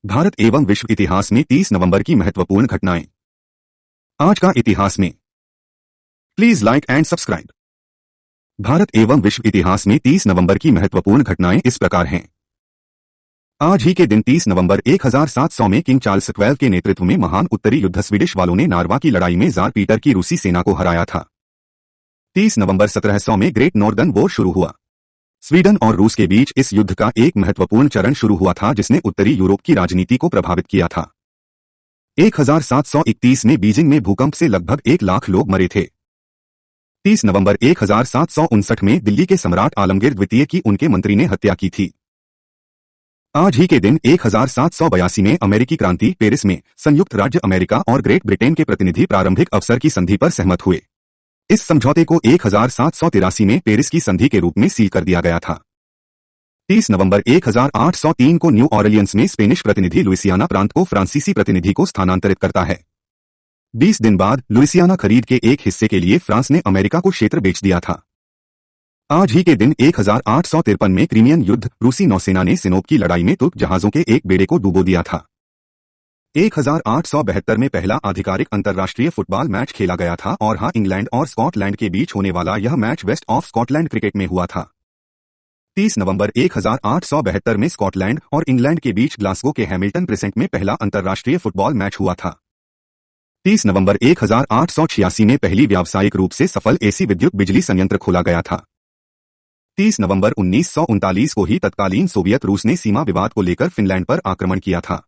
भारत एवं विश्व इतिहास में 30 नवंबर की महत्वपूर्ण घटनाएं। आज का इतिहास में। Please like and subscribe. Bharat एवं विश्व इतिहास में 30 नवंबर की महत्वपूर्ण घटनाएं इस प्रकार हैं। आज ही के दिन 30 नवंबर 1700 में किंग चार्ल्स 12 के नेतृत्व में महान उत्तरी युद्ध स्वीडिश वालों ने नार्वा की लड़ाई में जार पीटर की रूसी सेना को हराया था। 30 नवंबर 1700 में ग्रेट नॉर्दर्न वॉर शुरू हुआ। स्वीडन और रूस के बीच इस युद्ध का एक महत्वपूर्ण चरण शुरू हुआ था जिसने उत्तरी यूरोप की राजनीति को प्रभावित किया था। 1731 में बीजिंग में भूकंप से लगभग 1 लाख लोग मरे थे। 30 नवंबर 1759 में दिल्ली के सम्राट आलमगीर द्वितीय की उनके मंत्री ने हत्या की थी। आज ही के दिन 1782 में अमेरिकी क्रांति पेरिस में संयुक्त राज्य अमेरिका और ग्रेट ब्रिटेन के प्रतिनिधि प्रारंभिक अवसर की संधि पर सहमत हुए। इस समझौते को 1783 में पेरिस की संधि के रूप में सील कर दिया गया था। 30 नवंबर 1803 को न्यू ऑरलियंस में स्पेनिश प्रतिनिधि लुइसियाना प्रांत को फ्रांसीसी प्रतिनिधि को स्थानांतरित करता है। 20 दिन बाद लुइसियाना खरीद के एक हिस्से के लिए फ्रांस ने अमेरिका को क्षेत्र बेच दिया था। आज ही के दिन 1853 में क्रीमियन युद्ध रूसी नौसेना ने सिनोप की लड़ाई में तुर्क जहाजों के एक बेड़े को डुबो दिया था। 1872 में पहला आधिकारिक अंतर्राष्ट्रीय फुटबॉल मैच खेला गया था और इंग्लैंड और स्कॉटलैंड के बीच होने वाला यह match west of Scotland cricket में हुआ था। 30 नवंबर 1872 में स्कॉटलैंड और इंग्लैंड के बीच ग्लासगो के हैमिल्टन क्रिसेंट में पहला अंतर्राष्ट्रीय फुटबॉल मैच हुआ था। 30 नवंबर 1886 में पहली व्यावसायिक रूप से सफल एसी विद्युत बिजली संयंत्र खोला गया था। 30 नवंबर 1939 को ही तत्कालीन सोवियत रूस ने सीमा विवाद को लेकर फिनलैंड पर आक्रमण किया था।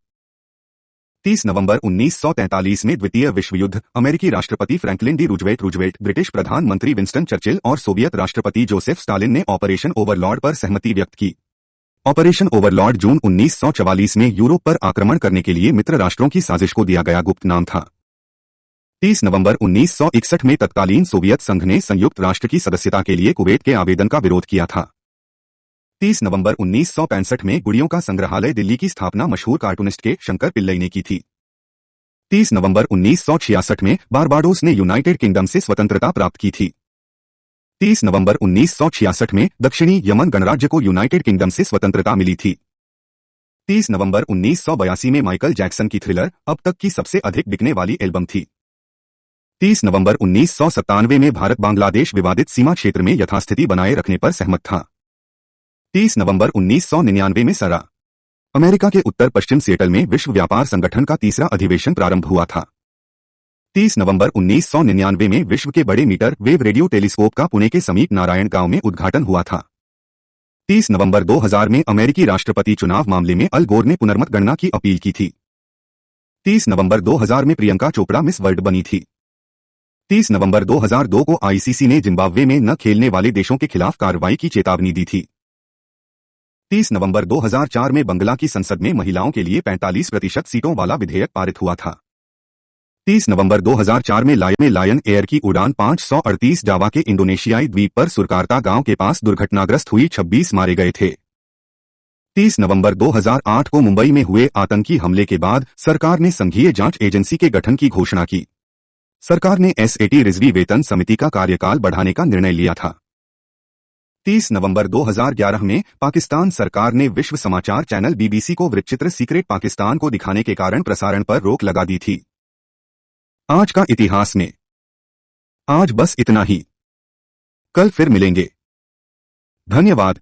30 नवंबर 1943 में द्वितीय विश्व युद्ध अमेरिकी राष्ट्रपति फ्रैंकलिन डी रूजवेल्ट, ब्रिटिश प्रधानमंत्री विंस्टन चर्चिल और सोवियत राष्ट्रपति जोसेफ स्टालिन ने ऑपरेशन ओवरलॉर्ड पर सहमति व्यक्त की। ऑपरेशन ओवरलॉर्ड जून 1944 में यूरोप पर आक्रमण करने के लिए मित्र राष्ट्रों की साजिश को दिया गया गुप्त नाम था। 30 नवंबर 1961 में तत्कालीन सोवियत संघ ने संयुक्त राष्ट्र की सदस्यता के लिए कुवैत के आवेदन का विरोध किया था। 30 नवंबर 1965 में गुड़ियों का संग्रहालय दिल्ली की स्थापना मशहूर कार्टूनिस्ट के शंकर पिल्लई ने की थी। 30 नवंबर 1966 में बारबाडोस ने यूनाइटेड किंगडम से स्वतंत्रता प्राप्त की थी। 30 नवंबर 1966 में दक्षिणी यमन गणराज्य को यूनाइटेड किंगडम से स्वतंत्रता मिली थी। 30 नवंबर 1982 में माइकल जैक्सन की थ्रिलर अब तक की सबसे अधिक बिकने वाली एल्बम थी। 30 नवंबर 1997 में भारत बांग्लादेश विवादित सीमा क्षेत्र में यथास्थिति बनाए रखने पर सहमत था। 30 नवंबर 1999 में सरा, अमेरिका के उत्तर पश्चिम सिएटल में विश्व व्यापार संगठन का तीसरा अधिवेशन प्रारंभ हुआ था। 30 नवंबर 1999 में विश्व के बड़े मीटर वेव रेडियो टेलीस्कोप का पुणे के समीप नारायण गांव में उद्घाटन हुआ था। 30 नवंबर 2000 में अमेरिकी राष्ट्रपति चुनाव मामले में अल गोर ने पुनर्मत गणना की अपील की थी। 30 नवंबर 2000 में प्रियंका चोपड़ा मिस वर्ल्ड बनी थी। 30 नवंबर 2002 को आईसीसी ने जिम्बाब्वे में न खेलने वाले देशों के खिलाफ कार्रवाई की चेतावनी दी थी। 30 नवंबर 2004 में बंगला की संसद में महिलाओं के लिए 45% सीटों वाला विधेयक पारित हुआ था। 30 नवंबर 2004 में लायन एयर की उड़ान 538 जावा के इंडोनेशियाई द्वीप पर सुरकारता गांव के पास दुर्घटनाग्रस्त हुई, 26 मारे गए थे। 30 नवंबर 2008 को मुंबई में हुए आतंकी हमले के बाद सरकार ने संघीय जांच एजेंसी के गठन की घोषणा की। सरकार ने SAT रिजवी वेतन समिति का कार्यकाल बढ़ाने का निर्णय लिया था। 30 नवंबर 2011 में पाकिस्तान सरकार ने विश्व समाचार चैनल BBC को वृत्तचित्र सीक्रेट पाकिस्तान को दिखाने के कारण प्रसारण पर रोक लगा दी थी। आज का इतिहास में। आज बस इतना ही। कल फिर मिलेंगे। धन्यवाद।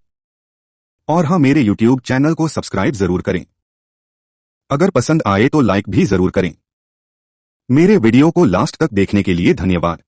और हाँ, मेरे YouTube चैनल को सब्सक्राइब जरूर करें। अगर पसंद आए तो लाइक भी जरूर करें। मेरे वीडियो को लास्ट तक देखने के लिए धन्यवाद।